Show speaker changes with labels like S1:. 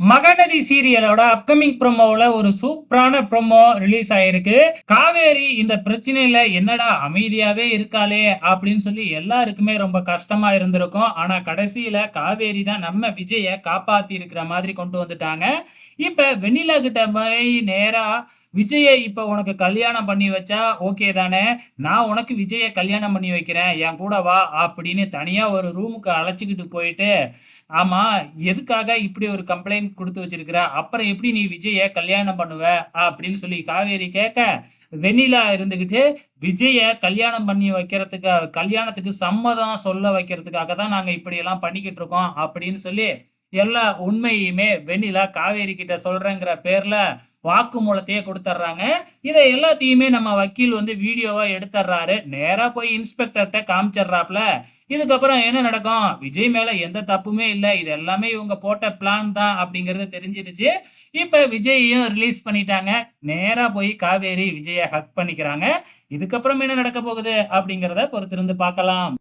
S1: Mahanadi சீரியலோட upcoming ப்ரோமோல ஒரு சூப்பரான promo release ஆயிருக்கு. காவேரி இந்த பிரச்சனையில என்னடா அமைதியாவே இருக்காளே அப்படின்னு சொல்லி எல்லாருக்குமே ரொம்ப கஷ்டமா இருந்திருக்கும். ஆனா கடைசியில காவேரி தான் நம்ம விஜய காப்பாத்தி இருக்கிற மாதிரி கொண்டு வந்துட்டாங்க. இப்ப வெண்ணிலா கிட்ட போய் நேரா விஜய இப்ப உனக்கு கல்யாணம் பண்ணி வச்சா ஓகே தானே? நான் உனக்கு விஜய கல்யாணம் பண்ணி வைக்கிறேன். என் கூட வா அப்படின்னு தனியா ஒரு ரூமுக்கு அழைச்சுக்கிட்டு போயிட்டு ஆமா. எதுக்காக இப்படி ஒரு கம்ப்ளைண்ட் குடுத்து வச்சிருக்கிற? அப்புறம் எப்படி நீ விஜய கல்யாணம் பண்ணுவ? அப்படின்னு சொல்லி காவேரி கேட்க, வெண்ணிலா இருந்துகிட்டு, விஜய கல்யாணம் பண்ணி கல்யாணத்துக்கு சம்மதம் சொல்ல வைக்கிறதுக்காக தான் நாங்க இப்படியெல்லாம் பண்ணிக்கிட்டு இருக்கோம். அப்படின்னு சொல்லி, எல்லா உண்மையுமே வெண்ணிலா காவேரி கிட்ட சொல்றேங்கிற பேர்ல வாக்குமூலத்தையே குடுத்துர்றாங்க. இத எல்லாத்தையுமே நம்ம வக்கீல் வந்து வீடியோவா எடுத்துர்றாரு. நேரா போய் இன்ஸ்பெக்டர்ட்ட காமிச்சர்றாப்ல. இதுக்கப்புறம் என்ன நடக்கும்? விஜய் மேல எந்த தப்புமே இல்ல. இது எல்லாமே இவங்க போட்ட பிளான் தான் அப்படிங்கிறது தெரிஞ்சிருச்சு. இப்ப விஜய்யையும் ரிலீஸ் பண்ணிட்டாங்க. நேரா போய் காவேரி விஜய ஹக் பண்ணிக்கிறாங்க. இதுக்கப்புறம் என்ன நடக்க போகுது அப்படிங்கிறத பொறுத்திருந்து பார்க்கலாம்.